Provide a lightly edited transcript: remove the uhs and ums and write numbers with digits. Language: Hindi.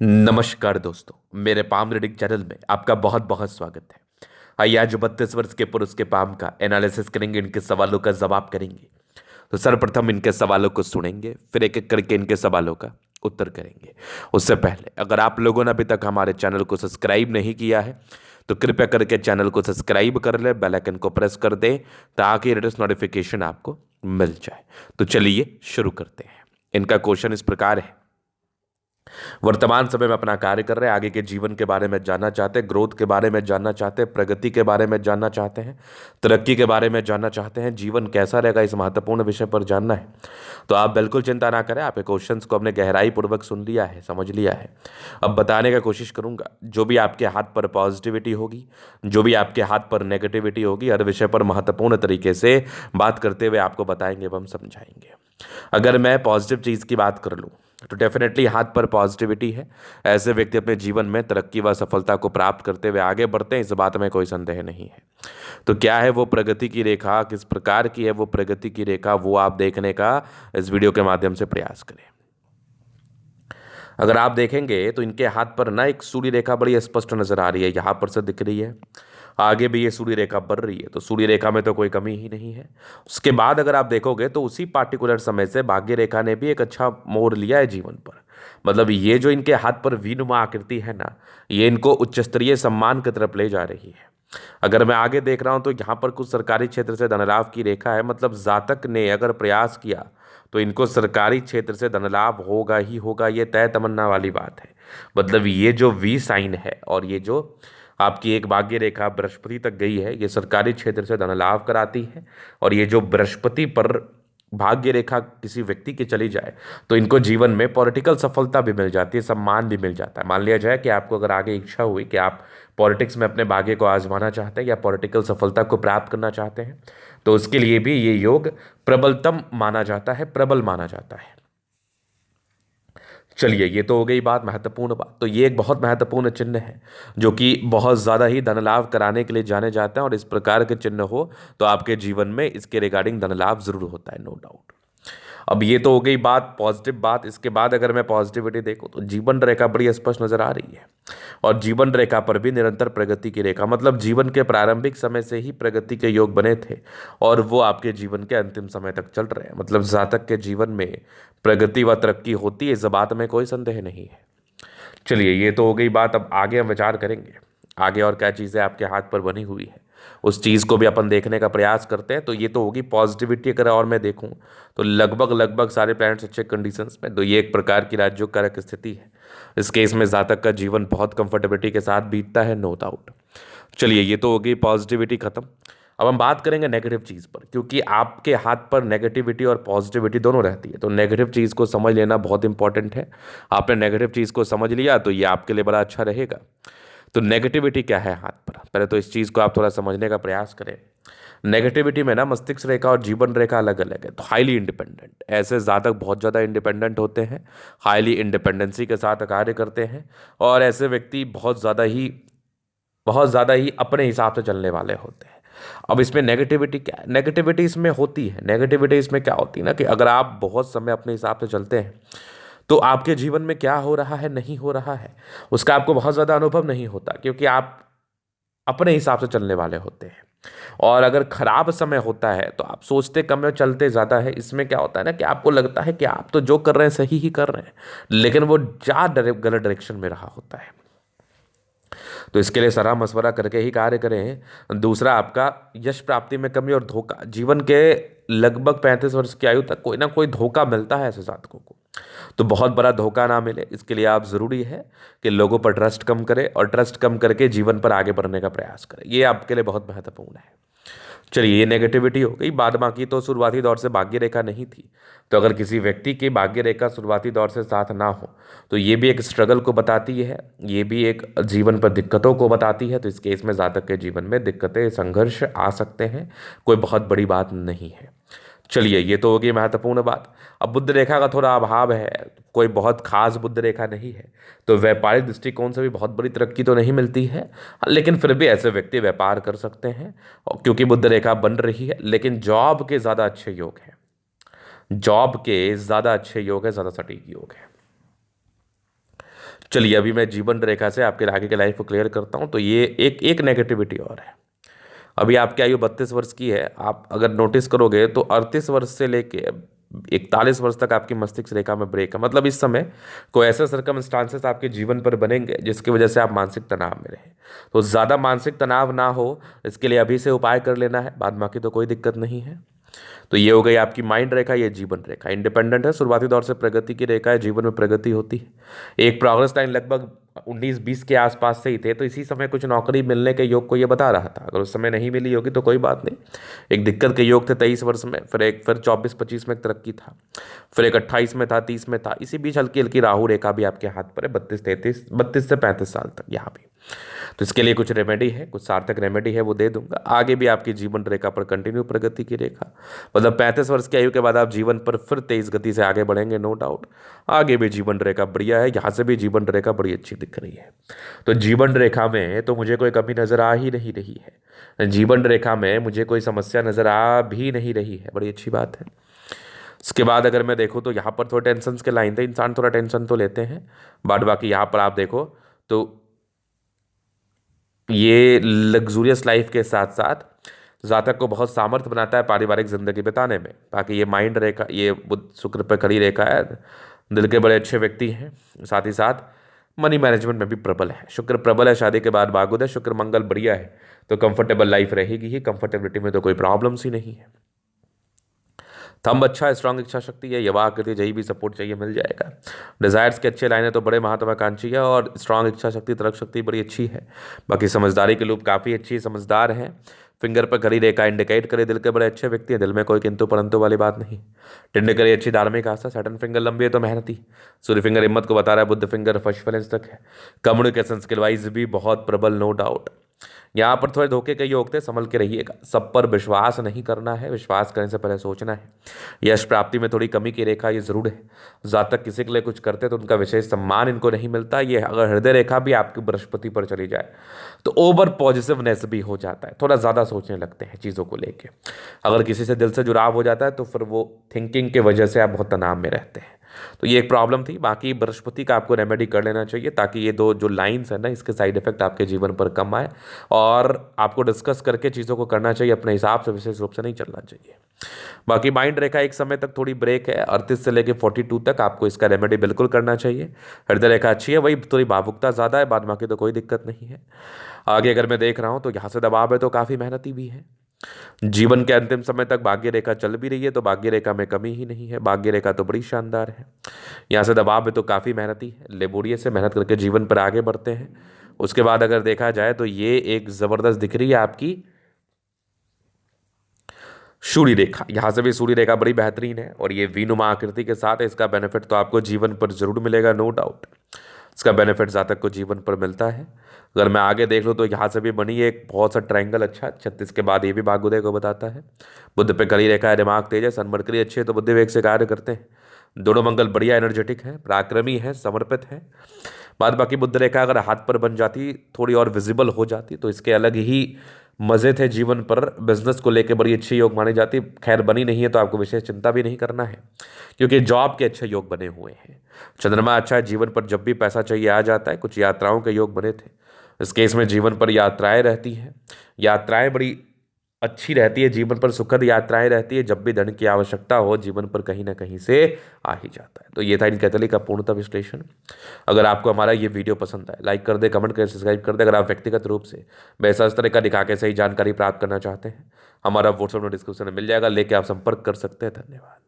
नमस्कार दोस्तों, मेरे पाम रीडिंग चैनल में आपका बहुत बहुत स्वागत है। आइए आज 32 वर्ष के पुरुष के पाम का एनालिसिस करेंगे, इनके सवालों का जवाब करेंगे। तो सर्वप्रथम इनके सवालों को सुनेंगे, फिर एक एक करके इनके सवालों का उत्तर करेंगे। उससे पहले अगर आप लोगों ने अभी तक हमारे चैनल को सब्सक्राइब नहीं किया है तो कृपया करके चैनल को सब्सक्राइब कर ले, बेल आइकन को प्रेस कर दें ताकि लेटेस्ट नोटिफिकेशन आपको मिल जाए। तो चलिए शुरू करते हैं। इनका क्वेश्चन इस प्रकार है। वर्तमान समय में अपना कार्य कर रहे हैं, आगे के जीवन के बारे में जानना चाहते हैं, ग्रोथ के बारे में जानना चाहते हैं, प्रगति के बारे में जानना चाहते हैं, तरक्की के बारे में जानना चाहते हैं, जीवन कैसा रहेगा इस महत्वपूर्ण विषय पर जानना है। तो आप बिल्कुल चिंता ना करें, आपके क्वेश्चंस को हमने गहराई पूर्वक सुन लिया है, समझ लिया है। अब बताने का कोशिश करूंगा। जो भी आपके हाथ पर पॉजिटिविटी होगी, जो भी आपके हाथ पर नेगेटिविटी होगी, हर विषय पर महत्वपूर्ण तरीके से बात करते हुए आपको बताएंगे एवं समझाएंगे। अगर मैं पॉजिटिव चीज़ की बात कर लूँ तो डेफिनेटली हाथ पर पॉजिटिविटी है। ऐसे व्यक्ति अपने जीवन में तरक्की व सफलता को प्राप्त करते हुए आगे बढ़ते हैं, इस बात में कोई संदेह नहीं है। तो क्या है वो प्रगति की रेखा, किस प्रकार की है वो प्रगति की रेखा, वो आप देखने का इस वीडियो के माध्यम से प्रयास करें। अगर आप देखेंगे तो इनके हाथ पर ना एक सूर्य रेखा बड़ी स्पष्ट नजर आ रही है, यहाँ पर से दिख रही है, आगे भी ये सूर्य रेखा बढ़ रही है, तो सूर्य रेखा में तो कोई कमी ही नहीं है। उसके बाद अगर आप देखोगे तो उसी पार्टिकुलर समय से भाग्य रेखा ने भी एक अच्छा मोड़ लिया है जीवन पर। मतलब ये जो इनके हाथ पर वीनुमा आकृति है ना, ये इनको उच्च स्तरीय सम्मान की तरफ ले जा रही है। अगर मैं आगे देख रहा हूं तो यहाँ पर कुछ सरकारी क्षेत्र से धनलाभ की रेखा है। मतलब जातक ने अगर प्रयास किया तो इनको सरकारी क्षेत्र से धनलाभ होगा ही होगा, ये तय तमन्ना वाली बात है। मतलब ये जो वी साइन है और ये जो आपकी एक भाग्य रेखा बृहस्पति तक गई है, ये सरकारी क्षेत्र से धन लाभ कराती है। और ये जो बृहस्पति पर भाग्य रेखा किसी व्यक्ति की चली जाए तो इनको जीवन में पॉलिटिकल सफलता भी मिल जाती है, सम्मान भी मिल जाता है। मान लिया जाए कि आपको अगर आगे इच्छा हुई कि आप पॉलिटिक्स में अपने भाग्य को आजमाना चाहते हैं या पॉलिटिकल सफलता को प्राप्त करना चाहते हैं, तो उसके लिए भी ये योग प्रबलतम माना जाता है, प्रबल माना जाता है। चलिए, ये तो हो गई बात, महत्वपूर्ण बात। तो ये एक बहुत महत्वपूर्ण चिन्ह है जो कि बहुत ज़्यादा ही धन लाभ कराने के लिए जाने जाते हैं, और इस प्रकार के चिन्ह हो तो आपके जीवन में इसके रिगार्डिंग धन लाभ जरूर होता है, नो डाउट। अब ये तो हो गई बात, पॉजिटिव बात। इसके बाद अगर मैं पॉजिटिविटी देखूं तो जीवन रेखा बड़ी स्पष्ट नजर आ रही है, और जीवन रेखा पर भी निरंतर प्रगति की रेखा। मतलब जीवन के प्रारंभिक समय से ही प्रगति के योग बने थे और वो आपके जीवन के अंतिम समय तक चल रहे हैं। मतलब जातक के जीवन में प्रगति व तरक्की होती है, इस बात में कोई संदेह नहीं है। चलिए, ये तो हो गई बात। अब आगे हम विचार करेंगे, आगे और क्या चीज़ें आपके हाथ पर बनी हुई है उस चीज़ को भी अपन देखने का प्रयास करते हैं। तो ये तो होगी पॉजिटिविटी। अगर और मैं देखूं तो लगभग लगभग सारे प्लैनेट्स अच्छे कंडीशंस में, तो ये एक प्रकार की राजयोग कारक स्थिति है। इस केस में जातक का जीवन बहुत कंफर्टेबिलिटी के साथ बीतता है, नो डाउट। चलिए, ये तो हो गई पॉजिटिविटी खत्म। अब हम बात करेंगे नेगेटिव चीज़ पर, क्योंकि आपके हाथ पर नेगेटिविटी और पॉजिटिविटी दोनों रहती है। तो नेगेटिव चीज़ को समझ लेना बहुत इंपॉर्टेंट है। आपने नेगेटिव चीज़ को समझ लिया तो ये आपके लिए बड़ा अच्छा रहेगा। तो नेगेटिविटी क्या है हाथ पर, पहले तो इस चीज़ को आप थोड़ा समझने का प्रयास करें। नेगेटिविटी में ना मस्तिष्क रेखा और जीवन रेखा अलग अलग है। तो हाईली इंडिपेंडेंट, ऐसे जातक बहुत ज़्यादा इंडिपेंडेंट होते हैं, हाईली इंडिपेंडेंसी के साथ कार्य करते हैं, और ऐसे व्यक्ति बहुत ज़्यादा ही अपने हिसाब से चलने वाले होते हैं। अब इसमें नेगेटिविटी क्या है, नेगेटिविटी इसमें होती है, नेगेटिविटी इसमें क्या होती है ना कि अगर आप बहुत समय अपने हिसाब से चलते हैं तो आपके जीवन में क्या हो रहा है, नहीं हो रहा है, उसका आपको बहुत ज़्यादा अनुभव नहीं होता, क्योंकि आप अपने हिसाब से चलने वाले होते हैं। और अगर खराब समय होता है तो आप सोचते कम और चलते ज़्यादा है। इसमें क्या होता है ना कि आपको लगता है कि आप तो जो कर रहे हैं सही ही कर रहे हैं, लेकिन वो गलत डायरेक्शन में रहा होता है। तो इसके लिए सलाह मशवरा करके ही कार्य करें। दूसरा, आपका यश प्राप्ति में कमी और धोखा। जीवन के लगभग 35 वर्ष की आयु तक कोई ना कोई धोखा मिलता है ऐसे जातकों को। तो बहुत बड़ा धोखा ना मिले, इसके लिए आप ज़रूरी है कि लोगों पर ट्रस्ट कम करें, और ट्रस्ट कम करके जीवन पर आगे बढ़ने का प्रयास करें। ये आपके लिए बहुत महत्वपूर्ण है। चलिए, ये नेगेटिविटी हो गई। बाद बाकी तो शुरुआती दौर से भाग्य रेखा नहीं थी, तो अगर किसी व्यक्ति की भाग्य रेखा शुरुआती दौर से साथ ना हो तो ये भी एक स्ट्रगल को बताती है, ये भी एक जीवन पर दिक्कतों को बताती है। तो इस केस में जातक के जीवन में दिक्कतें, संघर्ष आ सकते हैं, कोई बहुत बड़ी बात नहीं है। चलिए, ये तो होगी महत्वपूर्ण बात। अब बुद्ध रेखा का थोड़ा अभाव है, कोई बहुत खास बुद्ध रेखा नहीं है, तो व्यापारिक दृष्टिकोण से भी बहुत बड़ी तरक्की तो नहीं मिलती है। लेकिन फिर भी ऐसे व्यक्ति व्यापार कर सकते हैं, और क्योंकि बुद्ध रेखा बन रही है। लेकिन जॉब के ज़्यादा अच्छे योग हैं, जॉब के ज़्यादा अच्छे योग है, ज़्यादा सटीक योग है। चलिए अभी मैं जीवन रेखा से आपके आगे के लाइफ को क्लियर करता हूँ। तो ये एक एक नेगेटिविटी और है। अभी आपकी आयु 32 वर्ष की है। आप अगर नोटिस करोगे तो 38 वर्ष से लेके 41 वर्ष तक आपकी मस्तिष्क रेखा में ब्रेक है। मतलब इस समय कोई ऐसे सर्कमस्टांसेस आपके जीवन पर बनेंगे जिसकी वजह से आप मानसिक तनाव में रहें। तो ज़्यादा मानसिक तनाव ना हो इसके लिए अभी से उपाय कर लेना है, बाद बाकी तो कोई दिक्कत नहीं है। तो ये हो गई आपकी माइंड रेखा, ये जीवन रेखा इंडिपेंडेंट है, शुरुआती दौर से प्रगति की रेखा है, जीवन में प्रगति होती है। एक प्रोग्रेस लाइन लगभग 19-20 के आसपास से ही थे, तो इसी समय कुछ नौकरी मिलने के योग को ये बता रहा था। अगर उस समय नहीं मिली होगी तो कोई बात नहीं। एक दिक्कत के योग थे 23 वर्ष में, फिर 24-25 में एक तरक्की था, फिर एक 28 में था, 30 में था। इसी बीच हल्की हल्की राहु रेखा भी आपके हाथ पर है 32 से 35 साल तक यहाँ भी। तो इसके लिए कुछ रेमेडी है, कुछ सार्थक रेमेडी है, वो दे दूंगा। आगे भी आपकी जीवन रेखा पर कंटिन्यू प्रगति की रेखा, मतलब 35 वर्ष की आयु के बाद आप जीवन पर फिर तेज गति से आगे बढ़ेंगे, नो डाउट। आगे भी जीवन रेखा बढ़िया है, यहाँ से भी जीवन रेखा बड़ी अच्छी दिख रही है। तो जीवन रेखा में तो मुझे कोई कमी नजर आ ही नहीं रही है, जीवन रेखा में मुझे कोई समस्या नजर आ भी नहीं रही है, बड़ी अच्छी बात है। इसके बाद अगर मैं देखूँ तो यहाँ पर थोड़े टेंशन के लाइन थे, इंसान थोड़ा टेंशन तो लेते हैं, बट बाकी यहाँ पर आप देखो तो ये लग्जूरियस लाइफ के साथ साथ जातक को बहुत सामर्थ्य बनाता है पारिवारिक जिंदगी बिताने में। बाकी ये माइंड रेखा, ये बुध शुक्र पर खड़ी रेखा है, दिल के बड़े अच्छे व्यक्ति हैं, साथ ही साथ मनी मैनेजमेंट में भी प्रबल है। शुक्र प्रबल है, शादी के बाद बागुद है, शुक्र मंगल बढ़िया है, तो कंफर्टेबल लाइफ रहेगी ही, कंफर्टेबिलिटी में तो कोई प्रॉब्लम्स ही नहीं है। थंब अच्छा है, स्ट्रांग इच्छा शक्ति है, यवा आकृति, जही भी सपोर्ट चाहिए मिल जाएगा। डिजायर्स के अच्छे लाइन है, तो बड़े महत्वाकांक्षी है, और स्ट्रांग इच्छा शक्ति, तर्क शक्ति बड़ी अच्छी है। बाकी समझदारी के लूप काफ़ी अच्छी, समझदार हैं। फिंगर पर करी रेखा इंडिकेट करे दिल के बड़े अच्छे व्यक्ति हैं, दिल में कोई किंतु परंतु वाली बात नहीं। टिंड करे अच्छी धार्मिक आस्था, सैटर्न फिंगर लंबी है तो मेहनती। सूर्य फिंगर हिम्मत को बता रहा है, बुद्ध फिंगर फर्स्ट बैलेंस तक है। कम्युनिकेशन स्किल वाइज भी बहुत प्रबल, नो डाउट। यहाँ पर थोड़े धोखे के योग थे, संभल के रहिएगा। सब पर विश्वास नहीं करना है, विश्वास करने से पहले सोचना है। यश प्राप्ति में थोड़ी कमी की रेखा ये जरूर है। जातक किसी के लिए कुछ करते तो उनका विशेष सम्मान इनको नहीं मिलता। ये अगर हृदय रेखा भी आपकी बृहस्पति पर चली जाए तो ओवर पॉजिटिवनेस भी हो जाता है, थोड़ा ज़्यादा सोचने लगते हैं चीज़ों को लेके। अगर किसी से दिल से जुड़ाव हो जाता है तो फिर वो थिंकिंग के वजह से आप बहुत तनाव में रहते हैं, तो ये एक प्रॉब्लम थी। बाकी बृहस्पति का आपको रेमेडी कर लेना चाहिए ताकि ये दो जो लाइंस है ना, इसके साइड इफेक्ट आपके जीवन पर कम आए, और आपको डिस्कस करके चीज़ों को करना चाहिए, अपने हिसाब से विशेष रूप से नहीं चलना चाहिए। बाकी माइंड रेखा एक समय तक थोड़ी ब्रेक है, 38 से लेकर 42 तक आपको इसका रेमेडी बिल्कुल करना चाहिए। हृदय रेखा अच्छी है, वही थोड़ी भावुकता ज़्यादा है, बाद बाकी तो कोई दिक्कत नहीं है। आगे अगर मैं देख रहा हूँ तो यहाँ से दबाव है तो काफ़ी मेहनती भी है। जीवन के अंतिम समय तक भाग्य रेखा चल भी रही है, तो भाग्य रेखा में कमी ही नहीं है, भाग्य रेखा तो बड़ी शानदार है। यहाँ से दबाव में तो काफ़ी मेहनती है, लेबोरियस से मेहनत करके जीवन पर आगे बढ़ते हैं। उसके बाद अगर देखा जाए तो ये एक ज़बरदस्त दिख रही है आपकी सूर्य रेखा। यहाँ से भी सूर्य रेखा बड़ी बेहतरीन है, और ये वीनुमा आकृति के साथ है। इसका बेनिफिट तो आपको जीवन पर जरूर मिलेगा, नो डाउट। इसका बेनिफिट जातक को जीवन पर मिलता है। अगर मैं आगे देख लूँ तो यहाँ से भी बनी एक बहुत सा ट्रायंगल अच्छा, 36 के बाद ये भी भाग्योदय को बताता है। बुद्ध पे कली रेखा है, दिमाग तेज है, सन मरकरी अच्छी है, तो बुद्धि वेग से कार्य करते हैं। दोनों मंगल बढ़िया एनर्जेटिक है, पराक्रमी है, समर्पित है। बाद बाकी बुद्ध रेखा अगर हाथ पर बन जाती, थोड़ी और विजिबल हो जाती, तो इसके अलग ही मज़े थे जीवन पर। बिजनेस को लेकर बड़ी अच्छी योग मानी जाती। खैर बनी नहीं है तो आपको विशेष चिंता भी नहीं करना है, क्योंकि जॉब के अच्छे योग बने हुए हैं। चंद्रमा अच्छा है, जीवन पर जब भी पैसा चाहिए आ जाता है। कुछ यात्राओं के योग बने थे, इस केस में जीवन पर यात्राएं रहती हैं, यात्राएं बड़ी अच्छी रहती है, जीवन पर सुखद यात्राएं रहती है। जब भी धन की आवश्यकता हो, जीवन पर कहीं ना कहीं से आ ही जाता है। तो ये था इन कैथोलिक का पूर्णतः विश्लेषण। अगर आपको हमारा ये वीडियो पसंद आए, लाइक कर दे, कमेंट करें, सब्सक्राइब कर दे। अगर आप व्यक्तिगत रूप से वैसा इस तरह का दिखा के सही जानकारी प्राप्त करना चाहते हैं, हमारा व्हाट्सएप डिस्क्रिप्शन में मिल जाएगा, लेके आप संपर्क कर सकते हैं। धन्यवाद।